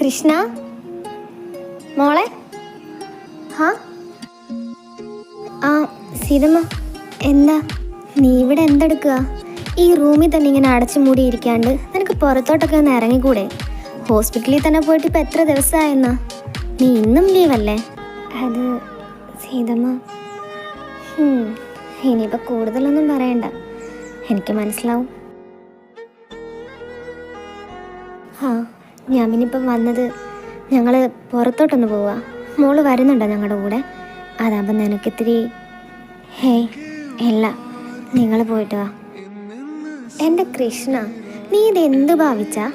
കൃഷ്ണ മോളെ. സീതമ്മ, എന്താ നീ ഇവിടെ എന്തെടുക്കുക? ഈ റൂമിൽ തന്നെ ഇങ്ങനെ അടച്ചു മൂടിയിരിക്കാണ്ട് നിനക്ക് പുറത്തോട്ടൊക്കെ ഒന്ന് ഇറങ്ങിക്കൂടെ? ഹോസ്പിറ്റലിൽ തന്നെ പോയിട്ട് ഇപ്പം എത്ര ദിവസമായെന്നാ? നീ ഇന്നും ലീവല്ലേ? അത് സീതമ്മ, ഇനിയിപ്പോൾ കൂടുതലൊന്നും പറയണ്ട, എനിക്ക് മനസ്സിലാവും. ഞാൻ പിന്നിപ്പം വന്നത്, ഞങ്ങൾ പുറത്തോട്ടൊന്ന് പോവാ. മോള് വരുന്നുണ്ടോ ഞങ്ങളുടെ കൂടെ? അതാകുമ്പോൾ നിനക്കിത്തിരി. ഹേയ് ഇല്ല, നിങ്ങൾ പോയിട്ട് വാ. എൻ്റെ കൃഷ്ണ, നീ ഇതെന്ത് ഭാവിച്ചാ?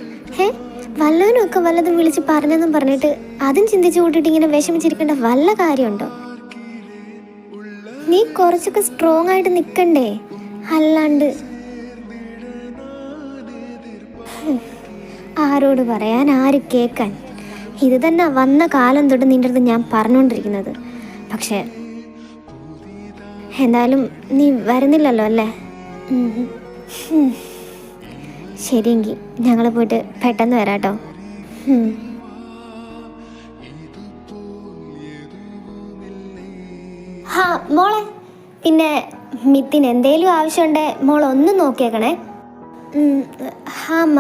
വല്ലവനുമൊക്കെ വല്ലതും വിളിച്ച് പറഞ്ഞെന്നും പറഞ്ഞിട്ട് അതും ചിന്തിച്ചു കൂട്ടിയിട്ട് ഇങ്ങനെ വിഷമിച്ചിരിക്കേണ്ട വല്ല കാര്യമുണ്ടോ? നീ കുറച്ചൊക്കെ സ്ട്രോങ് ആയിട്ട് നിൽക്കണ്ടേ? അല്ലാണ്ട് ആരോട് പറയാൻ, ആര് കേൾക്കാൻ? ഇത് തന്നെ വന്ന കാലം തൊട്ട് നിൻ്റെ അടുത്ത് ഞാൻ പറഞ്ഞുകൊണ്ടിരിക്കുന്നത്. പക്ഷേ എന്തായാലും നീ വരുന്നില്ലല്ലോ അല്ലേ? ശരിയെങ്കിൽ ഞങ്ങൾ പോയിട്ട് പെട്ടെന്ന് വരാട്ടോ. മോളെ, പിന്നെ മിത്തിന് എന്തേലും ആവശ്യമുണ്ടേ മോളൊന്നും നോക്കിയേക്കണേ. അമ്മ.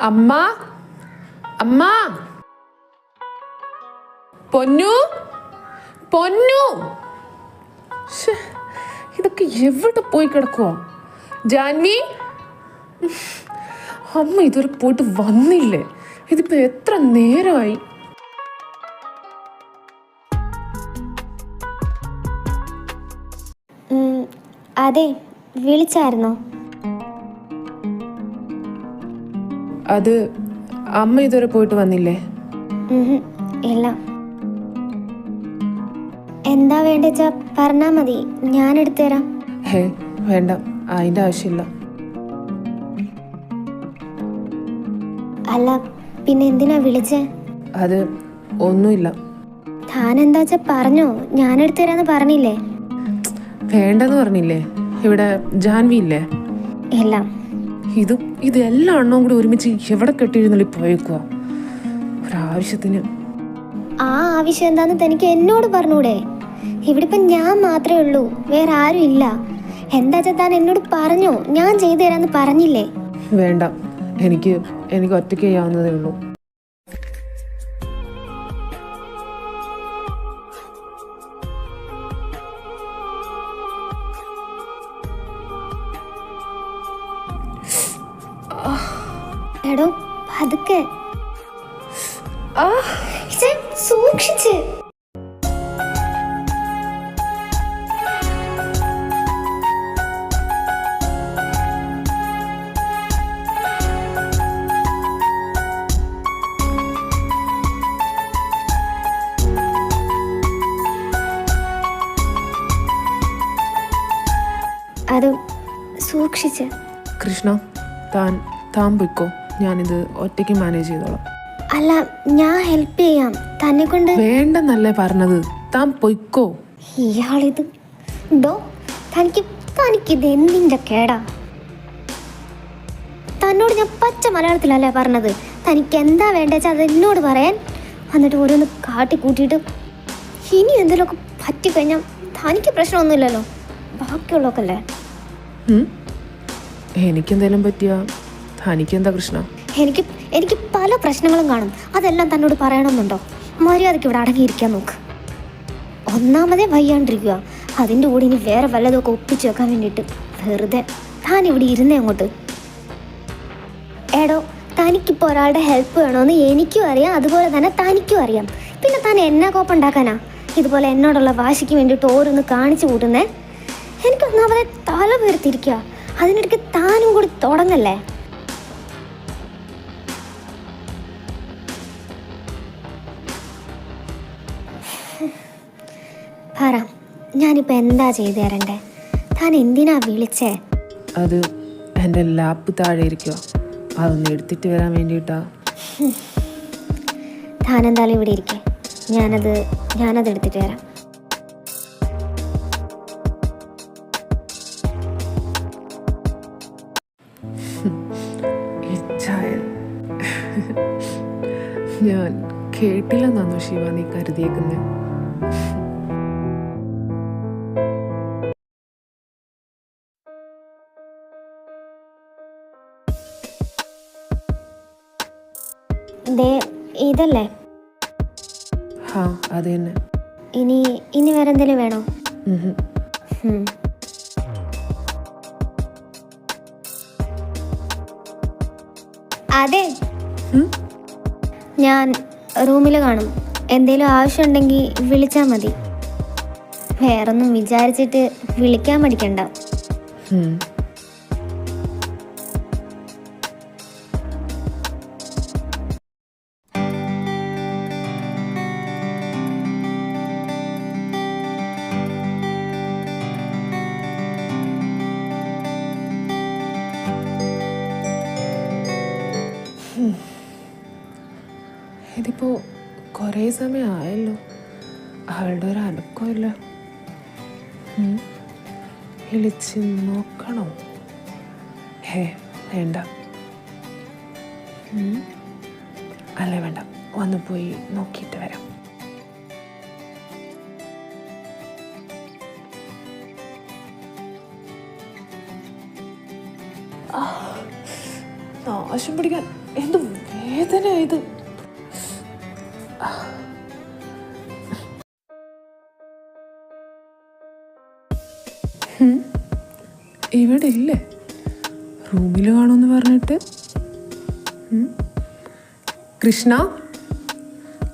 അമ്മ, അമ്മ, പൊന്നു, പൊന്നു. ഇതൊക്കെ എവിടെ പോയി കിടക്കുവാ? ജാൻവി, അമ്മ ഇതുവരെ പോയിട്ട് വന്നില്ലേ? ഇതിപ്പോ എത്ര നേരമായി? അതെ, വിളിച്ചായിരുന്നോ? അത് അമ്മ ഇതുവരെ പോയിട്ട് വന്നില്ലേ? ഇല്ല. എന്താ വേണ്ടെച്ചാ പറഞ്ഞാ മതി, ഞാൻ എടുത്തുതരാം. വേണ്ട, അതിന്റെ ആവശ്യമില്ല. അല്ല പിന്നെ എന്തിനാ വിളിച്ചേ? അത് ഒന്നുമില്ല. താൻ എന്താച്ചാ പറഞ്ഞോ, ഞാൻ എടുത്തുതരാന്ന് പറഞ്ഞില്ലേ? വേണ്ടെന്ന് പറഞ്ഞില്ലേ? ഇവിടെ ജാൻവി ഇല്ലേ? ഇല്ല. ഇതെല്ലാം എണ്ണവും കൂടി ഒരുമിച്ച് എവിടെ കെട്ടിയിരുന്നല്ലോ പോയേക്കുക ഒരാവശ്യത്തിന്. ആ ആവശ്യം എന്താന്ന് തനിക്ക് എന്നോട് പറഞ്ഞൂടെ? ഇവിടെ ഇപ്പം ഞാൻ മാത്രമേ ഉള്ളൂ, വേറെ ആരും ഇല്ല. എന്താച്ചാ താൻ എന്നോട് പറഞ്ഞോ, ഞാൻ ചെയ്തു തരാന്ന് പറഞ്ഞില്ലേ? വേണ്ട, എനിക്ക് ഒറ്റയ്ക്ക് ചെയ്യാവുന്നതേ ഉള്ളൂ. എടോ പതുക്കെ, സൂക്ഷിച്ച്. അത് സൂക്ഷിച്ച്. കൃഷ്ണ, താൻ പൊയ്ക്കോ, ഞാനിത് ഒറ്റയ്ക്ക് മാനേജ് ചെയ്തോളാം. അല്ല, ഞാൻ ഹെൽപ്പ് ചെയ്യാം, തന്നെ കൊണ്ട്. വേണ്ടെന്നല്ലേ പറഞ്ഞത്, താൻ പൊയ്ക്കോ. ഇയാളിത് തനിക്കിത് എന്തിൻ്റെ കേടാ? തന്നോട് ഞാൻ പച്ച മലയാളത്തിലല്ലേ പറഞ്ഞത്? തനിക്ക് എന്താ വേണ്ടച്ചാ അത് എന്നോട് പറയാൻ, എന്നിട്ട് ഓരോന്ന് കാട്ടി കൂട്ടിയിട്ട് ഇനി എന്തെങ്കിലുമൊക്കെ പറ്റിക്കഴിഞ്ഞാൽ തനിക്ക് പ്രശ്നമൊന്നുമില്ലല്ലോ, ബാക്കിയുള്ളതൊക്കെ അല്ലേ. എനിക്കെന്തേലും പറ്റിയാ തനിക്കെന്താ കൃഷ്ണ? എനിക്ക് പല പ്രശ്നങ്ങളും കാണും, അതെല്ലാം തന്നോട് പറയണമെന്നുണ്ടോ? മര്യാദയ്ക്ക് ഇവിടെ അടങ്ങിയിരിക്കാൻ നോക്ക്. ഒന്നാമതേ വയ്യാണ്ടിരിക്കുക, അതിൻ്റെ കൂടെ ഇനി വേറെ വല്ലതൊക്കെ ഒപ്പിച്ച് വെക്കാൻ വേണ്ടിയിട്ട് വെറുതെ താൻ ഇവിടെ ഇരുന്നേ അങ്ങോട്ട്. എടോ, തനിക്കിപ്പോൾ ഒരാളുടെ ഹെൽപ്പ് വേണമെന്ന് എനിക്കും അറിയാം, അതുപോലെ തന്നെ തനിക്കും അറിയാം. പിന്നെ താൻ എന്നാ കോപ്പുണ്ടാക്കാനാ ഇതുപോലെ എന്നോടുള്ള വാശിക്ക് വേണ്ടിയിട്ട് ഓരോന്ന് കാണിച്ചു കൂട്ടുന്നേ? എനിക്ക് ഒന്നാമതേ തല പേർത്തിരിക്കുക, അതിനിടയ്ക്ക് താനും കൂടി തുടങ്ങല്ലേ. പറ, ഞാനിപ്പോൾ എന്താ ചെയ്തു തരണ്ടേ? താൻ എന്തിനാ വിളിച്ചേ? അത് എൻ്റെ ലാപ്പ് താഴെ ഇരിക്കുക, അതൊന്ന് എടുത്തിട്ട് വരാൻ വേണ്ടിയിട്ടാ. താൻ എന്തായാലും ഇവിടെ ഇരിക്കേ, ഞാനത് എടുത്തിട്ട് വരാം. ഞാൻ കേട്ടില്ലെന്നാണോ ശിവ നീ കരുതിയേക്കുന്നത്? ഇതല്ലേ? ഹാ അത് തന്നെ. ഇനി വേറെ എന്തെങ്കിലും വേണോ? അതെ, ഞാൻ റൂമിൽ കാണും. എന്തേലും ആവശ്യമുണ്ടെങ്കിൽ വിളിച്ചാൽ മതി. വേറൊന്നും വിചാരിച്ചിട്ട് വിളിക്കാൻ മടിക്കണ്ട. ഇതിപ്പോ കുറേ സമയമായല്ലോ, ആളുടെ ഒരു അനക്കമില്ല. വിളിച്ച് നോക്കണോ? വേണ്ട. അല്ലേ വേണ്ട, ഒന്ന് പോയി നോക്കിയിട്ട് വരാം. നാശം പിടിക്കാൻ എന്ത് വേദന ഇത്. ഇവിടെ ഇല്ലേ? റൂമിൽ കാണുമെന്ന് പറഞ്ഞിട്ട്. കൃഷ്ണ,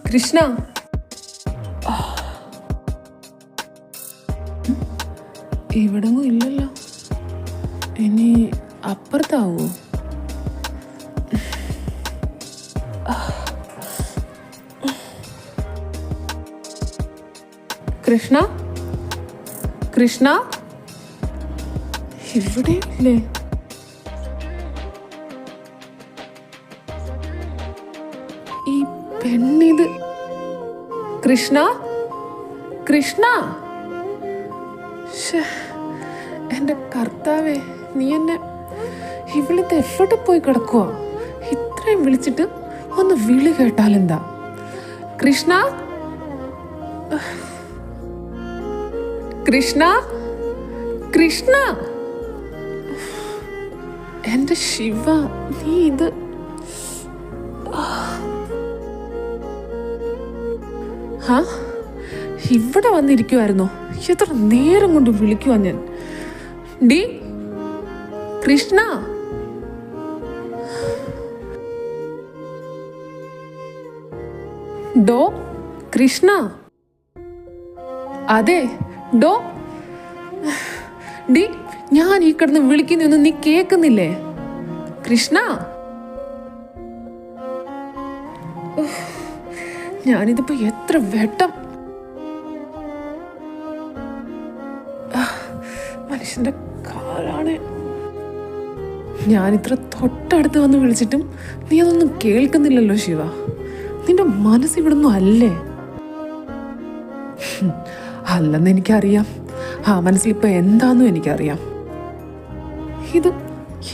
കൃഷ്ണ, ഇവിടെങ്ങും ഇല്ലല്ലോ. ഇനി അപ്പുറത്താവോ? കൃഷ്ണ, കൃഷ്ണ, ഇവിടെ ഇല്ലേ? ഈ പെണ്ണിത്. കൃഷ്ണ, കൃഷ്ണ, എന്റെ കർത്താവേ, നീ എന്നെ ഇവിടുത്തെ എഫർട്ട് പോയി കിടക്കുക. ഇത്രയും വിളിച്ചിട്ട് ഒന്ന് വിളി കേട്ടാലെന്താ? കൃഷ്ണ, കൃഷ്ണ, കൃഷ്ണ, എന്റെ ശിവ, നീ ഇത് ഇവിടെ വന്നിരിക്കുമായിരുന്നോ? എത്ര നേരം കൊണ്ട് വിളിക്കുവാ ഞാൻ. ഡി കൃഷ്ണ, ഡോ കൃഷ്ണ, അതെ ഡോ. ഡി, ഞാൻ ഈ കിടന്ന് വിളിക്കുന്നൊന്നും നീ കേൾക്കുന്നില്ലേ? കൃഷ്ണ, ഞാനിതിപ്പോ എത്ര വട്ടം മനുഷ്യന്റെ കാലാണ്. ഞാനിത്ര തൊട്ടടുത്ത് വന്ന് വിളിച്ചിട്ടും നീ അതൊന്നും കേൾക്കുന്നില്ലല്ലോ ശിവ. നിന്റെ മനസ്സിവിടൊന്നും അല്ലേ? അല്ലെന്ന് എനിക്കറിയാം. ആ മനസ്സിലിപ്പോ എന്താന്നും എനിക്കറിയാം. ഇത്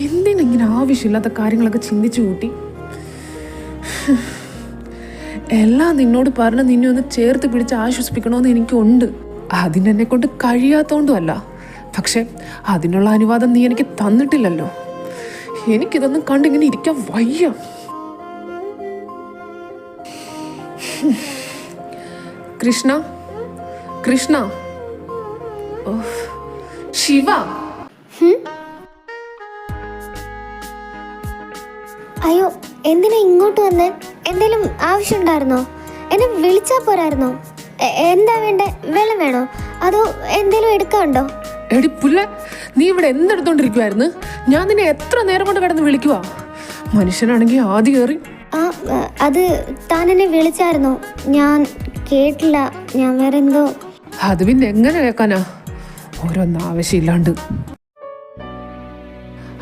എന്തിനെങ്ങനെ ആവശ്യമില്ലാത്ത കാര്യങ്ങളൊക്കെ ചിന്തിച്ചു കൂട്ടി. എല്ലാം നിന്നോട് പറഞ്ഞ് നിന്നെ ഒന്ന് ചേർത്ത് പിടിച്ച് ആശ്വസിപ്പിക്കണമെന്ന് എനിക്കുണ്ട്. അതിനെന്നെ കൊണ്ട് കഴിയാത്തോണ്ടുമല്ല, പക്ഷെ അതിനുള്ള അനുവാദം നീ എനിക്ക് തന്നിട്ടില്ലല്ലോ. എനിക്കിതൊന്നും കണ്ടിങ്ങനെ ഇരിക്കാൻ വയ്യ. കൃഷ്ണ, കൃഷ്ണ, ശിവ. അയ്യോ, എന്തിനാ ഇങ്ങോട്ട് വന്നേ? എന്തേലും ആവശ്യമുണ്ടായിരുന്നോ? എന്നെ വിളിച്ചാ പോരായിരുന്നോ? എന്താ വേണ്ടേ? വെള്ളം വേണോ? അതോ എന്തേലും എടുക്കാനുണ്ടോ? എടി പുല്ല, നീ ഇവിടെ എന്തെടുത്തോണ്ടിരിക്കുവായിരുന്നു? ഞാൻ നിന്നെ എത്ര നേരം കൊണ്ട് കിടന്ന് വിളിക്കുവാ. മനുഷ്യനാണെങ്കിൽ ആദ്യം കയറി. അത് താൻ എന്നെ വിളിച്ചായിരുന്നോ? ഞാൻ കേട്ടില്ല. ഞാൻ വേറെ എന്തോ. അത് പിന്നെ എങ്ങനെ കേൾക്കാനാ? ഓരോന്ന് ആവശ്യമില്ലാണ്ട്.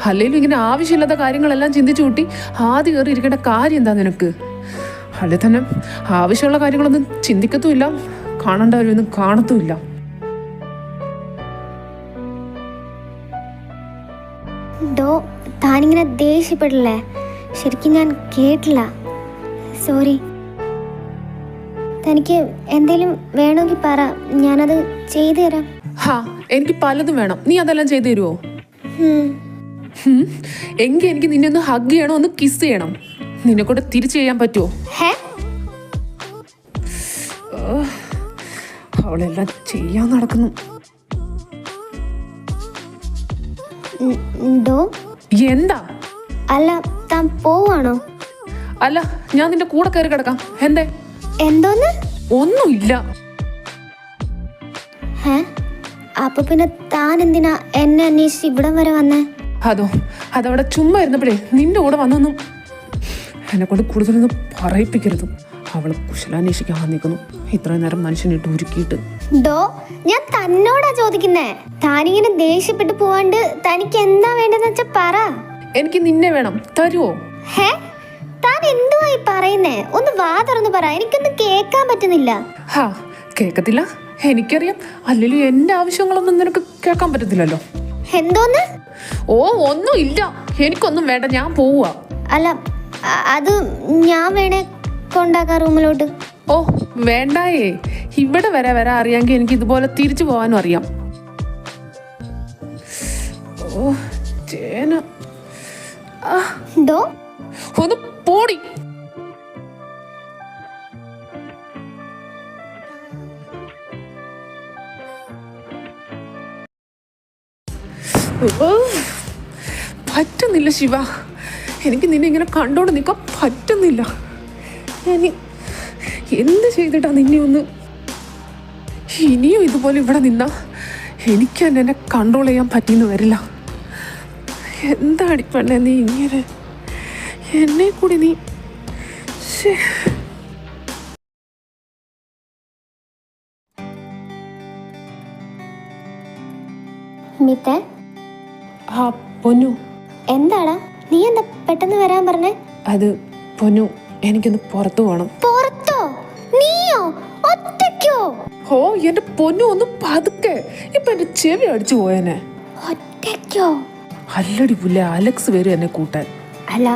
അല്ലെങ്കിലും ഇങ്ങനെ ആവശ്യമില്ലാത്ത കാര്യങ്ങളെല്ലാം ചിന്തിച്ചു കൂട്ടി ആദ്യം കയറി ഇരിക്കേണ്ട കാര്യം എന്താ നിനക്ക്? അല്ലെ തന്നെ ആവശ്യമുള്ള കാര്യങ്ങളൊന്നും ചിന്തിക്കത്തുമില്ല, കാണേണ്ടവരൊന്നും കാണത്തുമില്ല. ഡോ, താനിങ്ങനെ ദേഷ്യപ്പെടില്ലേ? ശരിക്കും ഞാൻ കേട്ടില്ല, സോറി. തനിക്ക് എന്തേലും വേണമെങ്കിൽ പറ, ഞാനത് ചെയ്തു തരാം. ഹാ, എനിക്ക് പലതും വേണം, നീ അതെല്ലാം ചെയ്തു തരുമോ? എങ്കിൽ എനിക്ക് നിന്നെ ഒന്ന് ഹഗ് ചെയ്യണം, ഒന്ന് കിസ് ചെയ്യണം. നിന്നെ കൂടെ തിരിച്ചു ചെയ്യാൻ പറ്റുമോ? അവളെല്ലാം ചെയ്യാൻ നടക്കുന്നു. എന്താ? അല്ല, താൻ പോവാണോ? അല്ല, ഞാൻ നിന്റെ കൂടെ കയറി കിടക്കാം. എന്തേ? എന്തോന്ന്? ഒന്നുമില്ല. അപ്പൊ പിന്നെ താൻ എന്തിനാ എന്നെ അന്വേഷിച്ച് ഇവിടം വരെ വന്നേ? അതവിടെ ചുമ്മാ ഇരുന്നപ്പോഴേ നിന്റെ കൂടെ വന്നൊന്നും എന്നെ കൊണ്ട് കൂടുതലൊന്നും പറയിപ്പിക്കരുത്. അവള് കുശലാന്വേഷിക്കാൻ വന്നിരിക്കുന്നു, ഇത്രയും നേരം മനുഷ്യനിട്ട് ഉരുക്കിയിട്ട്. ഞാൻ തന്നോടാ ചോദിക്കുന്നേ. താനിങ്ങനെ ദേഷ്യപ്പെട്ട് പോവാണ്ട് തനിക്ക് എന്താ വേണ്ടെന്ന് വെച്ചാ പറ. എനിക്ക് നിന്നെ വേണം, തരുവോ? താൻ എന്തുവാ ഈ പറയുന്നേ? ഒന്ന് വാ തുറന്ന് പറ, എനിക്കൊന്നും കേൾക്കാൻ പറ്റുന്നില്ല. കേക്കത്തില്ല, എനിക്കറിയാം. അല്ലെങ്കിൽ എന്റെ ആവശ്യങ്ങളൊന്നും നിനക്ക് കേൾക്കാൻ പറ്റത്തില്ലല്ലോ. എന്തോന്ന്? ഒന്നും ഇല്ല, എനിക്കൊന്നും വേണ്ട, ഞാൻ പോവാ. അല്ല, അത് ഞാൻ വേണേ കൊണ്ടാക്കാം റൂമിലോട്ട്. വേണ്ടായേ, ഇവിടെ വരെ അറിയാമെങ്കിൽ എനിക്ക് ഇതുപോലെ തിരിച്ചു പോകാനും അറിയാം. ചേന ഒന്ന് പോടി. പറ്റുന്നില്ല ശിവ, എനിക്ക് നിന്നെ ഇങ്ങനെ കണ്ടോണ്ട് നിൽക്കാൻ പറ്റുന്നില്ല. ഞാൻ എന്ത് ചെയ്തിട്ടാ നിന്നെ ഒന്ന്? ഇനിയും ഇതുപോലെ ഇവിടെ നിന്നാ എനിക്ക് തന്നെ എന്നെ കൺട്രോൾ ചെയ്യാൻ പറ്റിയെന്ന് വരില്ല. എന്താടി പെണ്ണെ നീ ഇങ്ങനെ എന്നെ കൂടി നീ പൊന്നു. എന്താടാ നീ എന്താ പെട്ടെന്ന് വരാൻ പറഞ്ഞേ? അത് പൊന്നു, എനിക്കൊന്ന് പുറത്തു പോകണം. പുറത്തോ? നീയോ? ഒറ്റയ്ക്കോ? എന്റെ പൊന്നു, ഒന്ന് പതുക്കെ. ഇപ്പൊ എന്റെ ചെവി അടിച്ചു പോയനെ. ഒറ്റയ്ക്കോ? അല്ലടി പുല്ലേ, അലക്സ് വരും എന്നെ കൂട്ടാൻ. അല്ല,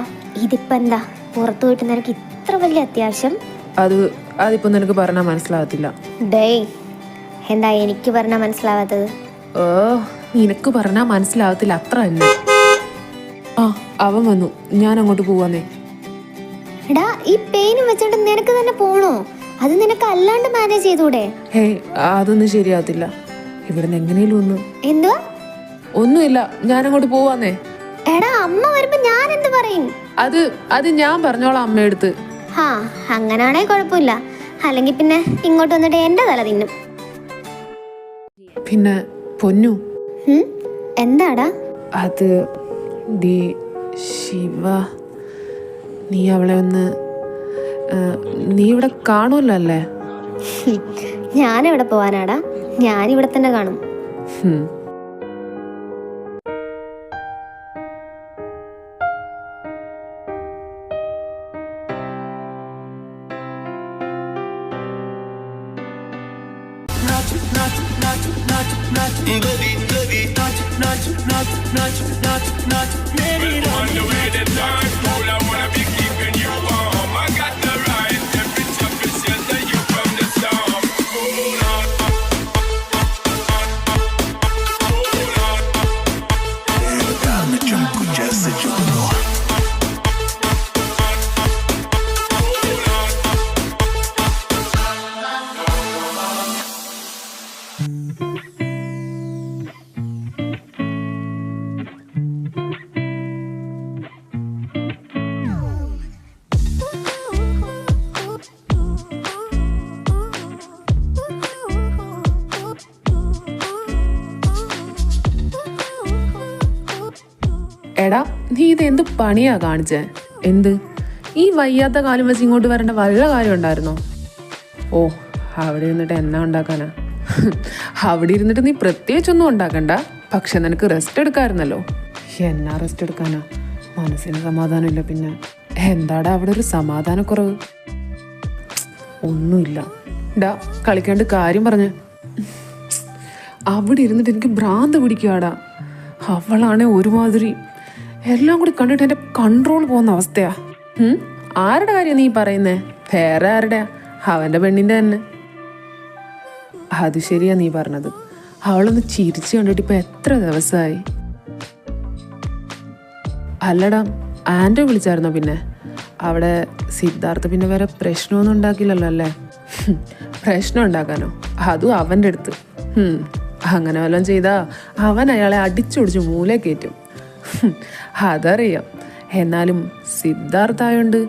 ഇതിപ്പോ എന്താ പുറത്തു പോയിട്ട് നിനക്ക് ഇത്ര വലിയ അത്യാവശ്യം? അതിപ്പോ നിനക്ക് പറഞ്ഞാ മനസ്സിലാവത്തില്ല. എന്താ എനിക്ക് പറഞ്ഞാ മനസ്സിലാവാത്തത്? നിനക്ക് പറഞ്ഞാ മനസ്സിലാവത്തില്ല, അത്ര തന്നെ. അവൻ വന്നു, ഞാൻ അങ്ങോട്ട് പോവാന്നേ. എടാ, ഈ പെയിനും വെച്ചോണ്ട് നിനക്ക് തന്നെ പോണോ? അത് നിനക്ക് അല്ലാണ്ട് മാനേജ് ചെയ്തൂടെ? അതൊന്നും ശരിയാവത്തില്ല. ഇവിടുന്ന് എങ്ങനെയും ഒന്ന്. എന്തുവാ? ഒന്നുമില്ല, ഞാൻ അങ്ങോട്ട് പോവാന്നേ. എടാ, അമ്മ വരുമ്പോ ഞാൻ എന്ത് പറയും? അത് ഞാൻ പറഞ്ഞോളാം അമ്മയടുത്ത്. അങ്ങനാണെ കുഴപ്പമില്ല, അല്ലെങ്കിൽ പിന്നെ ഇങ്ങോട്ട് വന്നിട്ട് എന്റെ തല തിന്നും. പിന്നെ പൊന്നു. എന്താടാ? അത് ശിവ, നീ അവളെ ഒന്ന്, നീ ഇവിടെ കാണുമല്ലോ അല്ലേ? ഞാനെവിടെ പോവാനാടാ, ഞാനിവിടെ തന്നെ കാണും. എടാ, നീ ഇത് എന്ത് പണിയാ കാണിച്ചേ? എന്ത് ഈ വയ്യാത്ത കാലം വെച്ച് ഇങ്ങോട്ട് വരേണ്ട വല്ല കാര്യം ഉണ്ടായിരുന്നോ? അവിടെ ഇരുന്നിട്ട് എന്നാ ഉണ്ടാക്കാനാ? അവിടെ ഇരുന്നിട്ട് നീ പ്രത്യേകിച്ചൊന്നും ഉണ്ടാക്കണ്ട, പക്ഷെ നിനക്ക് റെസ്റ്റ് എടുക്കാമായിരുന്നല്ലോ. എന്നാ റെസ്റ്റ് എടുക്കാനാ? മനസ്സിന് സമാധാനമില്ല, പിന്നെ എന്താടാ അവിടെ ഒരു സമാധാനക്കുറവ്? ഒന്നുമില്ല. ഡാ കളിക്കാണ്ട് കാര്യം പറഞ്ഞ്. അവിടെ ഇരുന്നിട്ട് എനിക്ക് ഭ്രാന്ത് പിടിക്കുകയാടാ. അവളാണെ ഒരുമാതിരി എല്ലാം കൂടി കണ്ടിട്ട് എൻ്റെ കൺട്രോൾ പോകുന്ന അവസ്ഥയാ. ആരുടെ കാര്യം നീ പറയുന്നേ? വേറെ ആരുടെയാ? അവൻ്റെ പെണ്ണിൻ്റെ തന്നെ. അത് ശരിയാ നീ പറഞ്ഞത്. അവളൊന്ന് ചിരിച്ചു കണ്ടിട്ട് ഇപ്പൊ എത്ര ദിവസമായി. അല്ലടാ, ആൻറ്റോ വിളിച്ചായിരുന്നോ? പിന്നെ അവിടെ സിദ്ധാർത്ഥ പിന്നെ വേറെ പ്രശ്നമൊന്നും ഉണ്ടാക്കില്ലല്ലോ അല്ലേ? പ്രശ്നം ഉണ്ടാക്കാനോ? അതും അവൻ്റെ അടുത്ത്. അങ്ങനെ വല്ലതും ചെയ്താ അവൻ അയാളെ അടിച്ചൊടിച്ച് മൂല കയറ്റും. അതറിയാം. എന്നാലും സിദ്ധാർത്ഥായോണ്ട്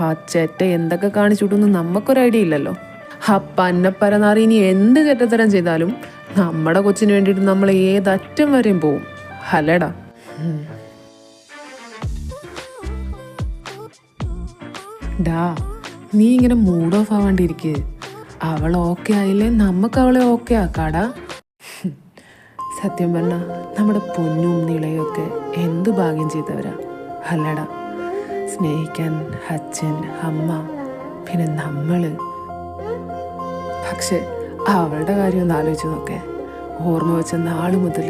ആ ചെറ്റ എന്തൊക്കെ കാണിച്ചുവിട്ടൊന്നും നമുക്കൊരു ഐഡിയ ഇല്ലല്ലോ. ആ പന്നപ്പരനാറി ഇനി എന്ത് ചെറ്റത്തരം ചെയ്താലും നമ്മുടെ കൊച്ചിന് വേണ്ടിയിട്ട് നമ്മൾ ഏതറ്റം വരെയും പോവും. അല്ലേടാ? ഡാ, നീ ഇങ്ങനെ മൂഡ് ഓഫ് ആവാണ്ടിരിക്കുക. അവൾ ഓക്കെ ആയില്ലേ നമുക്ക് അവളെ ഓക്കെ ആക്കാടാ. സത്യം പറഞ്ഞ നമ്മുടെ പൊന്നും നിളയും ഒക്കെ എന്ത് ഭാഗ്യം ചെയ്തവരാ അല്ലടാ. സ്നേഹിക്കാൻ അച്ഛൻ, അമ്മ, പിന്നെ നമ്മള്. പക്ഷെ അവളുടെ കാര്യം ഒന്ന് ആലോചിച്ച് നോക്കേ. ഓർമ്മ വെച്ച നാള് മുതൽ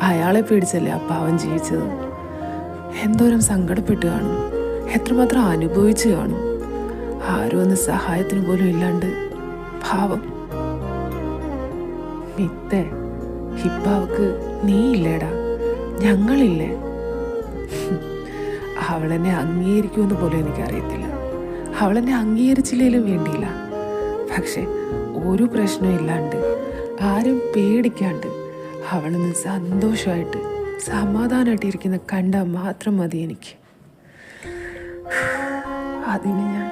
അയാളെ പേടിച്ചല്ലേ ആ പാവം ജീവിച്ചത്. എന്തോരം സങ്കടപ്പെട്ട് കാണും, എത്രമാത്രം അനുഭവിച്ച് കാണും. ആരും ഒന്ന് സഹായത്തിന് പോലും ഇല്ലാണ്ട് പാവം. മിത്തേ, ഇപ്പൊ അവക്ക് നീ ഇല്ലേടാ, ഞങ്ങളില്ലേ. അവളെന്നെ അംഗീകരിക്കുമെന്ന് പോലും എനിക്കറിയത്തില്ല. അവളെന്നെ അംഗീകരിച്ചില്ലേലും വേണ്ടിയില്ല. പക്ഷെ ഒരു പ്രശ്നം ഇല്ലാണ്ട്, ആരും പേടിക്കാണ്ട് അവളൊന്ന് സന്തോഷമായിട്ട് സമാധാനമായിട്ട് ഇരിക്കുന്ന കണ്ടാൽ മാത്രം മതി എനിക്ക്. അതിന് ഞാൻ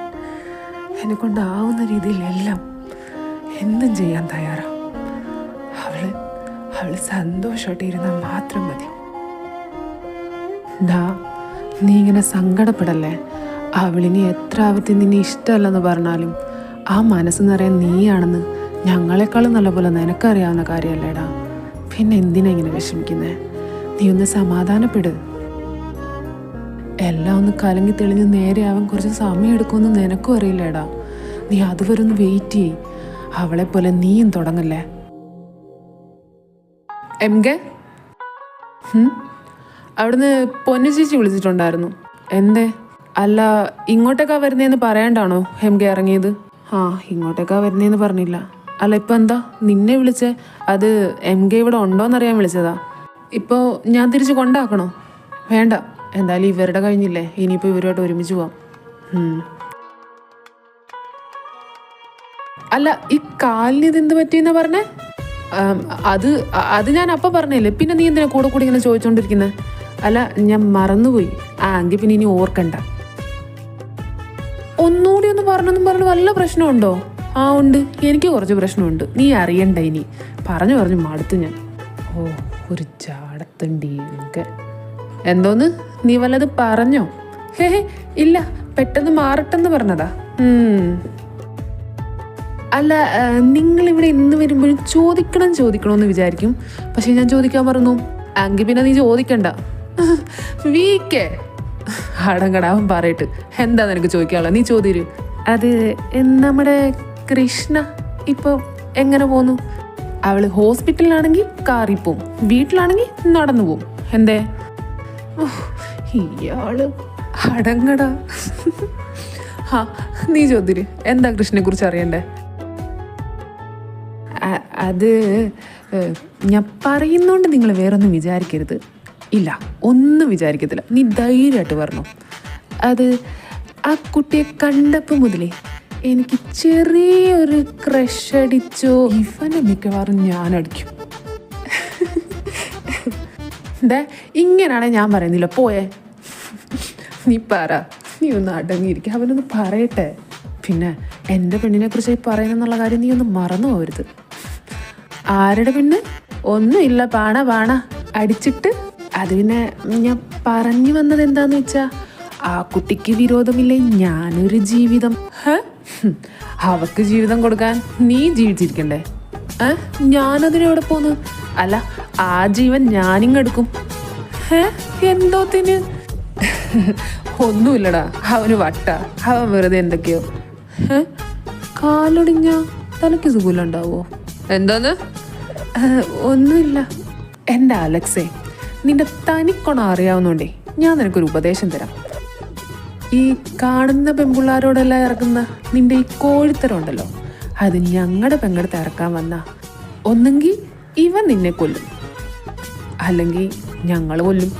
എന്നെ കൊണ്ടാവുന്ന രീതിയിലെല്ലാം എന്തും ചെയ്യാൻ തയ്യാറാണ്. അവള് സന്തോഷമായിട്ട് ഇരുന്നാൽ മാത്രം മതി. ഡാ, നീ ഇങ്ങനെ സങ്കടപ്പെടല്ലേ. അവളിനി എത്ര ആവത്തി നിന്നെ ഇഷ്ടമല്ലെന്ന് പറഞ്ഞാലും ആ മനസ്സ് നിറയാൻ നീയാണെന്ന് ഞങ്ങളെക്കാളും നല്ലപോലെ നിനക്കറിയാവുന്ന കാര്യമല്ലേടാ. പിന്നെ എന്തിനാ ഇങ്ങനെ വിഷമിക്കുന്നേ? നീ ഒന്ന് സമാധാനപ്പെട്. എല്ലാം ഒന്ന് കലങ്ങി തെളിഞ്ഞ് നേരെയാവാൻ കുറച്ച് സമയം എടുക്കുമെന്ന് നിനക്കും അറിയില്ലേടാ. നീ അതുവരെ ഒന്ന് വെയിറ്റ് ചെയ്യ്. അവളെ പോലെ നീയും തുടങ്ങല്ലേ. എം കെ, അവിടുന്ന് പൊന്നു ചേച്ചി വിളിച്ചിട്ടുണ്ടായിരുന്നു. എന്തേ? അല്ല, ഇങ്ങോട്ടേക്കാ വരുന്നതെന്ന് പറയാണ്ടാണോ എം കെ ഇറങ്ങിയത്? ആ, ഇങ്ങോട്ടേക്കാ വരുന്നതെന്ന് പറഞ്ഞില്ല. അല്ല, ഇപ്പം എന്താ നിന്നെ വിളിച്ചേ? അത് എം കെ ഇവിടെ ഉണ്ടോയെന്നറിയാൻ വിളിച്ചതാ. ഇപ്പോൾ ഞാൻ തിരിച്ച് കൊണ്ടാക്കണോ? വേണ്ട, എന്തായാലും ഇവരുടെ കഴിഞ്ഞില്ലേ, ഇനിയിപ്പോൾ ഇവരുമായിട്ട് ഒരുമിച്ച് പോവാം. അല്ല, ഈ കാലിന് ഇതെന്ത് പറ്റിയെന്നാ പറഞ്ഞേ? അത് ഞാൻ അപ്പം പറഞ്ഞില്ലേ. പിന്നെ നീ എന്തിനാ കൂടെ കൂടി ഇങ്ങനെ ചോദിച്ചോണ്ടിരിക്കുന്നത്? അല്ല, ഞാൻ മറന്നുപോയി. എങ്കിൽ പിന്നെ ഇനി ഓർക്കണ്ട. ഒന്നുകൂടി ഒന്ന് പറഞ്ഞൊന്നും പറഞ്ഞു വല്ല പ്രശ്നമുണ്ടോ? ഉണ്ട്, എനിക്ക് കുറച്ച് പ്രശ്നമുണ്ട്. നീ അറിയണ്ട. ഇനി പറഞ്ഞു പറഞ്ഞു മടുത്ത് ഞാൻ. ഓ, ഒരു ചാടത്തണ്ടി ഒക്കെ. എന്തോന്ന്? നീ വല്ലത് പറഞ്ഞോ? ഹേ, ഇല്ല, പെട്ടെന്ന് മാറട്ടെന്ന് പറഞ്ഞതാ. അല്ല, നിങ്ങളിവിടെ ഇന്ന് വരുമ്പോഴും ചോദിക്കണമെന്ന് വിചാരിക്കും. പക്ഷെ ഞാൻ ചോദിക്കാൻ പറഞ്ഞു. എങ്കിൽ പിന്നെ നീ ചോദിക്കണ്ട. വീക്കേ അടങ്ങടാവൻ പറയട്ട്. എന്താ നിനക്ക് ചോദിക്കാനുള്ളത്? നീ ചോദിരു. അത് നമ്മുടെ കൃഷ്ണ ഇപ്പോൾ എങ്ങനെ പോന്നു? അവള് ഹോസ്പിറ്റലിലാണെങ്കിൽ കാറിൽ പോവും, വീട്ടിലാണെങ്കിൽ നടന്നു പോവും. എന്തേ? ഇയാള് അടങ്ങടാ. നീ ചോദിരു. എന്താ കൃഷ്ണനെ കുറിച്ച് അറിയണ്ടേ? അത് ഞാൻ പറയുന്നോണ്ട് നിങ്ങൾ വേറൊന്നും വിചാരിക്കരുത്. ഇല്ല, ഒന്നും വിചാരിക്കത്തില്ല. നീ ധൈര്യമായിട്ട് പറഞ്ഞു. അത് ആ കുട്ടിയെ കണ്ടപ്പോൾ മുതലേ എനിക്ക് ചെറിയൊരു ക്രഷ് അടിച്ചോ. ഇവനെ മിക്കവാറും ഞാൻ അടിക്കും. ഇങ്ങനാണെ ഞാൻ പറയുന്നില്ല. പോയേ, നീ പറ. നീ ഒന്ന് അടങ്ങിയിരിക്കുക. അവനൊന്ന് പറയട്ടെ. പിന്നെ എൻ്റെ പെണ്ണിനെ കുറിച്ച് പറയുന്നെന്നുള്ള കാര്യം നീ ഒന്ന് മറന്നു പോകരുത്. ആരുടെ പെണ്ണ്? ഒന്നുമില്ല, പാണ അടിച്ചിട്ട്. അത് പിന്നെ ഞാൻ പറഞ്ഞു വന്നത് എന്താന്ന് വെച്ചാ, ആ കുട്ടിക്ക് വിരോധമില്ലേ ഞാനൊരു ജീവിതം. അവക്ക് ജീവിതം കൊടുക്കാൻ നീ ജീവിച്ചിരിക്കണ്ടേ? ഞാനതിനെവിടെ പോന്നു? അല്ല, ആ ജീവൻ ഞാനിങ്ങെടുക്കും. എന്തോത്തിന്? ഒന്നുമില്ലടാ, അവന് വട്ട. അവൻ വെറുതെ എന്തൊക്കെയോ. കാലൊടിഞ്ഞ തലയ്ക്ക് സുഖമില്ലുണ്ടാവോ? എന്താന്ന്? ഒന്നുമില്ല. എൻ്റെ അലക്സേ, നിന്റെ തനിക്കൊണം അറിയാവുന്നോണ്ടേ ഞാൻ നിനക്കൊരു ഉപദേശം തരാം. ഈ കാണുന്ന പെൺപിള്ളാരോടെല്ലാം ഇറക്കുന്ന നിന്റെ ഈ കോഴിത്തരം ഉണ്ടല്ലോ, അത് ഞങ്ങളുടെ പെങ്ങടുത്ത് ഇറക്കാൻ വന്ന ഒന്നെങ്കിൽ ഇവൻ നിന്നെ കൊല്ലും, അല്ലെങ്കിൽ ഞങ്ങൾ കൊല്ലും.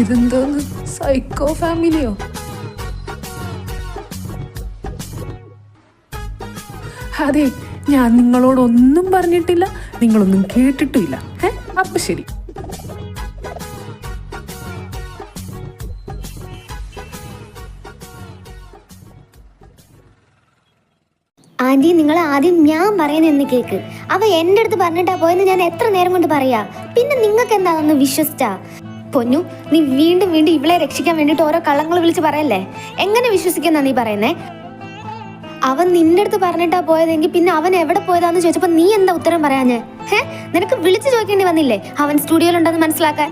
ഇതെന്തോന്ന്, സൈക്കോ ഫാമിലിയോ? അതെ, ഞാൻ നിങ്ങളോടൊന്നും പറഞ്ഞിട്ടില്ല, നിങ്ങളൊന്നും കേട്ടിട്ടുമില്ല. അപ്പൊ ശരി. ആന്റി, നിങ്ങൾ ആദ്യം ഞാൻ പറയുന്ന കേക്ക്. അവ എൻ്റെ അടുത്ത് പറഞ്ഞിട്ടാ പോയെന്ന് ഞാൻ എത്ര നേരം കൊണ്ട് പറയാ. പിന്നെ നിങ്ങൾക്ക് എന്താ അതൊന്ന് വിശ്വസിച്ചാ? പൊന്നു, നീ വീണ്ടും വീണ്ടും ഇവളെ രക്ഷിക്കാൻ വേണ്ടിട്ട് ഓരോ കള്ളങ്ങൾ വിളിച്ച് പറയല്ലേ. എങ്ങനെ വിശ്വസിക്കുന്ന നീ പറയുന്നേ? അവൻ നിന്റെ അടുത്ത് പറഞ്ഞിട്ടാ പോയതെങ്കിൽ പിന്നെ അവൻ എവിടെ പോയതാന്ന് ചോദിച്ചപ്പോ നീ എന്താ ഉത്തരം പറയാഞ്ഞേ? നിനക്ക് വിളിച്ചു ചോദിക്കേണ്ടി വന്നില്ലേ അവൻ സ്റ്റുഡിയോയിലുണ്ടെന്ന് മനസ്സിലാക്കാൻ?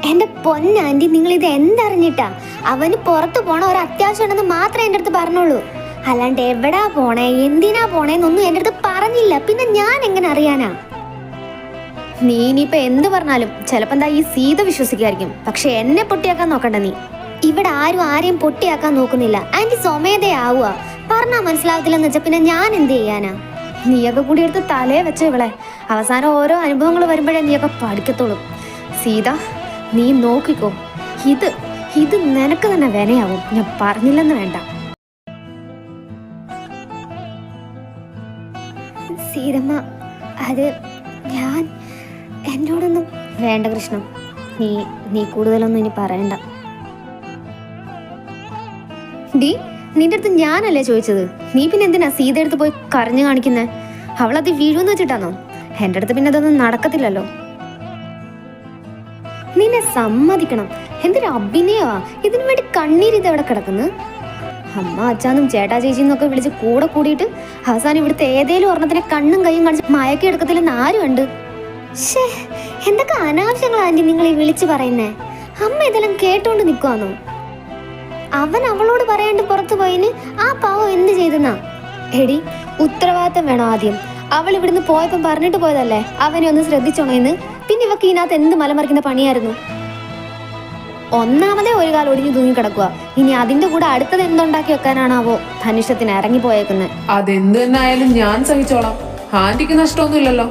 എന്റെ പൊന്നാന്റി, നിങ്ങൾ ഇത് എന്തറിഞ്ഞിട്ടാ? അവന് പുറത്തു പോണ ഒരു അത്യാവശ്യം ഉണ്ടെന്ന് മാത്രമേ എൻ്റെ അടുത്ത് പറഞ്ഞുള്ളൂ. അല്ലാണ്ട് എവിടാ പോണേ, എന്തിനാ പോണേന്നൊന്നും എൻ്റെ അടുത്ത് പറഞ്ഞില്ല. പിന്നെ ഞാൻ എങ്ങനെ അറിയാനാ? നീ ഇനിയിപ്പൊ എന്ത് പറഞ്ഞാലും ചിലപ്പോ എന്താ ഈ സീത വിശ്വസിക്കായിരിക്കും. പക്ഷെ എന്നെ പൊട്ടിയാക്കാൻ നോക്കണ്ട നീ. ഇവിടെ ആരും ആരെയും പൊട്ടിയാക്കാൻ നോക്കുന്നില്ല. ആന്റി സ്വമേധയാവുക. പറഞ്ഞാ മനസ്സിലാവത്തില്ലെന്ന് വെച്ചാ പിന്നെ ഞാൻ എന്ത് ചെയ്യാനാ? നീയൊക്കെ കൂടി എടുത്ത് തലയെ വെച്ച ഇവളെ. അവസാനം ഓരോ അനുഭവങ്ങൾ വരുമ്പോഴേ നീയൊക്കെ പഠിക്കത്തോളും. സീത, നീ നോക്കിക്കോ, ഇത് നിനക്ക് തന്നെ വിനയാവും. ഞാൻ പറഞ്ഞില്ലെന്ന് വേണ്ട. സീതമ്മ, അത് ഞാൻ എന്നോടൊന്നും വേണ്ട കൃഷ്ണ. നീ കൂടുതലൊന്നും ഇനി പറയണ്ട. നിന്റെ അടുത്ത് ഞാനല്ലേ ചോദിച്ചത്? നീ പിന്നെ എന്തിനാ സീത എടുത്ത് പോയി കരഞ്ഞു കാണിക്കുന്നേ? അവളത് വീഴുമെന്ന് വെച്ചിട്ടാണോ? എൻ്റെ അടുത്ത് പിന്നെ അതൊന്നും നടക്കത്തില്ലല്ലോ. നിന്നെ സമ്മതിക്കണം. എന്തൊരു അഭിനയമാ! ഇതിനു വേണ്ടി കണ്ണീരിത് എവിടെ കിടക്കുന്നു? അമ്മ അച്ഛനും ചേട്ടാ ചേച്ചിന്നൊക്കെ വിളിച്ച് കൂടെ കൂടിയിട്ട് അവസാനം ഇവിടുത്തെ ഏതേലും ഒരെണ്ണത്തിനെ കണ്ണും കൈയും കാണിച്ച് മയക്കി എടുക്കത്തില്ലെന്ന് ആരും ഉണ്ട്. ഷേ, എന്തൊക്കെ അനാവശ്യങ്ങളാ ആന്റി നിങ്ങൾ ഈ വിളിച്ചു പറയുന്നേ? അമ്മ ഇതെല്ലാം കേട്ടോണ്ട് നിൽക്കുവാന്നോ? അവൻ അവളോട് പറയാണ്ട് പുറത്തു പോയിന് ആ പാവം എന്ത് ചെയ്തെന്നാ? എടി, ഉത്തരവാദിത്തം വേണം ആദ്യം. അവൾ ഇവിടുന്ന് പോയപ്പം പറഞ്ഞിട്ട് പോയതല്ലേ അവനെ ഒന്ന് ശ്രദ്ധിച്ചോണേന്ന്. പിന്നെ ഇവക്ക് ഇതിനകത്ത് എന്ത് മലമറിക്കുന്ന പണിയായിരുന്നു? ഒന്നാമതേ ഒരു കാലം ഒടിഞ്ഞു തൂങ്ങി കിടക്കുക. ഇനി അതിന്റെ കൂടെ അടുത്തത് എന്തുണ്ടാക്കി വെക്കാനാണാവോ ധനുഷത്തിന് ഇറങ്ങി പോയേക്കുന്നത്? അതെന്ത് തന്നെ ആയാലും ഞാൻ സഹിച്ചോളാം. ആന്റിക്ക് നഷ്ടമൊന്നുമില്ലല്ലോ.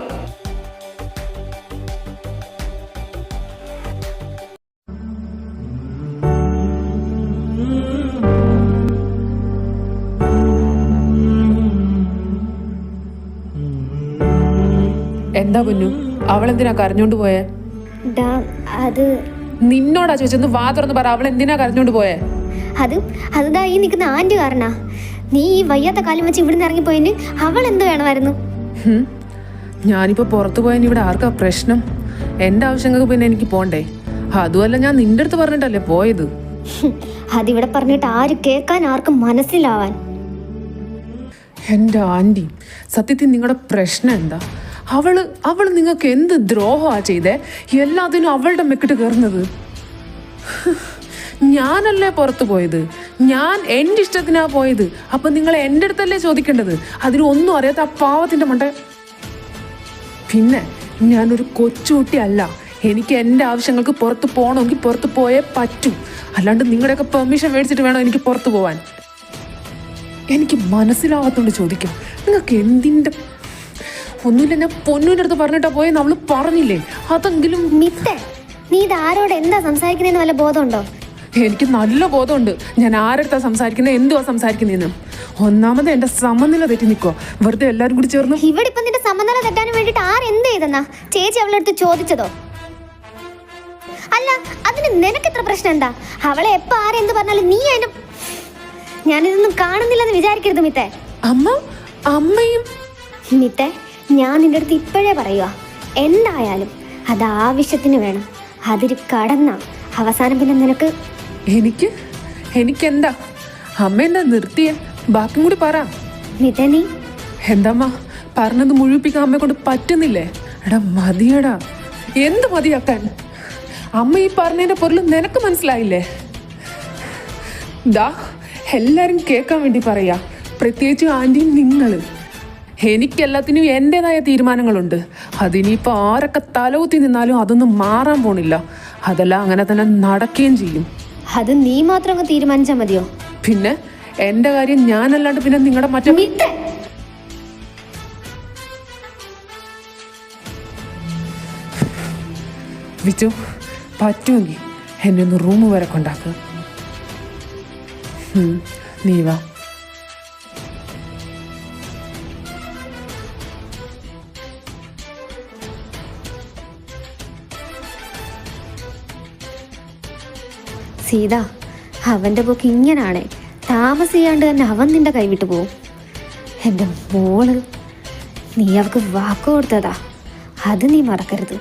എന്താ പൊന്നു, അവളെന്തിനാ കരഞ്ഞോണ്ട് പോയേ? അത് നിന്നോടാ ചോദിച്ചെന്ന് വാ തുറന്ന് പറ. അവൾ എന്തിനാ കരഞ്ഞോണ്ട് പോയേ? അതാ ഈ നിൽക്കുന്ന ആന്റി കാരണാ. നീ ഈ വയ്യാത്ത കാലം വെച്ച് ഇവിടുന്ന് ഇറങ്ങിപ്പോയിന് അവൾ എന്ത് വേണമായിരുന്നു? ഞാനിപ്പോ പുറത്തു പോയതിന് ഇവിടെ ആർക്കാ പ്രശ്നം? എന്റെ ആവശ്യങ്ങൾക്ക് പിന്നെ എനിക്ക് പോണ്ടേ? അതുമല്ല, ഞാൻ നിന്റെ അടുത്ത് പറഞ്ഞിട്ടല്ലേ പോയത്. അതിവിടെ പറഞ്ഞിട്ട് ആര് കേൾക്കാൻ, ആർക്കും മനസ്സിലാവാൻ? എന്റെ ആന്റി, സത്യത്തിൽ നിങ്ങളുടെ പ്രശ്നം എന്താ? അവള് നിങ്ങൾക്ക് എന്ത് ദ്രോഹമാ ചെയ്തേ? എല്ലാത്തിനും അവളുടെ മെക്കിട്ട് കയറുന്നത്. ഞാനല്ലേ പുറത്തു പോയത്? ഞാൻ എൻ്റെ ഇഷ്ടത്തിനാ പോയത്. അപ്പൊ നിങ്ങൾ എൻ്റെ അടുത്തല്ലേ ചോദിക്കേണ്ടത്? അതിന് ഒന്നും അറിയാത്ത ആ പാവത്തിന്റെ മണ്ട. പിന്നെ ഞാനൊരു കൊച്ചുകുട്ടി അല്ല. എനിക്ക് എൻ്റെ ആവശ്യങ്ങൾക്ക് പുറത്ത് പോകണമെങ്കിൽ പുറത്ത് പോയേ പറ്റൂ. അല്ലാണ്ട് നിങ്ങളുടെയൊക്കെ പെർമിഷൻ മേടിച്ചിട്ട് വേണം എനിക്ക് പുറത്തു പോവാൻ. എനിക്ക് മനസ്സിലാവാത്തോണ്ട് ചോദിക്കാം, നിങ്ങൾക്ക് എന്തിൻ്റെ? ഒന്നുമില്ല, ഞാൻ പൊന്നൂൻ്റെ അടുത്ത് പറഞ്ഞിട്ടാ പോയെന്ന് അവള് പറഞ്ഞില്ലേ? അതെങ്കിലും. മിത്തേ, നീ ഇത് ആരോട് എന്താ സംസാരിക്കുന്നതെന്ന് വല്ല ബോധമുണ്ടോ? എനിക്ക് നല്ല ബോധമുണ്ട് ഞാൻ ആരടുത്താ സംസാരിക്കുന്നത്, എന്തുവാ സംസാരിക്കുന്നതെന്ന്. ഒന്നാമത് എന്റെ സമനില തെറ്റി നിൽക്കുക. വെറുതെ എല്ലാരും കൂടി ചേർന്ന്. ഇവിടെ ഇപ്പൊ നിന്റെ സമനില തെറ്റാനും വേണ്ടിട്ട് ആരെന്ത് ചെയ്തെന്നാ? ചേച്ചി അവളുടെ അടുത്ത് ചോദിച്ചതോ? അല്ല, അതിന് നിനക്ക് എത്ര പ്രശ്നം എന്താ? അവളെ എപ്പോ ആരെന്ത് പറഞ്ഞാലും നീ അതിന്റെ ഞാനിതൊന്നും കാണുന്നില്ലെന്ന് വിചാരിക്കരുത് മിത്തേ. അമ്മയും മിത്തേ, ഞാൻ നിന്റെ അടുത്ത് ഇപ്പോഴേ പറയുക, എന്തായാലും അത് ആവശ്യത്തിന് വേണം. അതിര് കടന്ന അവസാനം പിന്നെ നിനക്ക് എനിക്കെന്താ? അമ്മ എന്താ നിർത്തിയ? ബാക്കി കൂടി പറ. മിത്തേ, നീ എന്താമ്മ പറഞ്ഞത് മുഴുവിപ്പിക്കാൻ അമ്മയെ കൊണ്ട് പറ്റുന്നില്ലേ? എടാ മതിയടാ, എന്ത് മതിയാക്കാൻ? അമ്മ ഈ പറഞ്ഞതിന്റെ പൊരുൾ നിനക്ക് മനസ്സിലായില്ലേ? ദാ എല്ലാരും കേൾക്കാൻ വേണ്ടി പറയാ, പ്രത്യേകിച്ച് ആന്റി നിങ്ങൾ. എനിക്കെല്ലാത്തിനും എൻ്റെതായ തീരുമാനങ്ങളുണ്ട്. അതിനിപ്പോൾ ആരൊക്കെ തലകുത്തി നിന്നാലും അതൊന്നും മാറാൻ പോണില്ല. അതെല്ലാം അങ്ങനെ തന്നെ നടക്കുകയും ചെയ്യും. അത് നീ മാത്രം അങ്ങ് തീരുമാനിച്ചാൽ മതിയോ? പിന്നെ എൻ്റെ കാര്യം ഞാനല്ലാണ്ട് പിന്നെ നിങ്ങളുടെ മറ്റേ വിച്ചു, പറ്റുമെങ്കിൽ എന്നെ ഒന്ന് റൂം വരെ കൊണ്ടാക്കുക. നീ വാ. സീത, അവൻ്റെ പോക്ക് ഇങ്ങനാണേ. താമസിയാണ്ട് തന്നെ അവൻ നിന്റെ കൈവിട്ട് പോവും. എൻ്റെ മോള്, നീ അവൾക്ക് വാക്ക് കൊടുത്തതാ, അത് നീ മറക്കരുത്.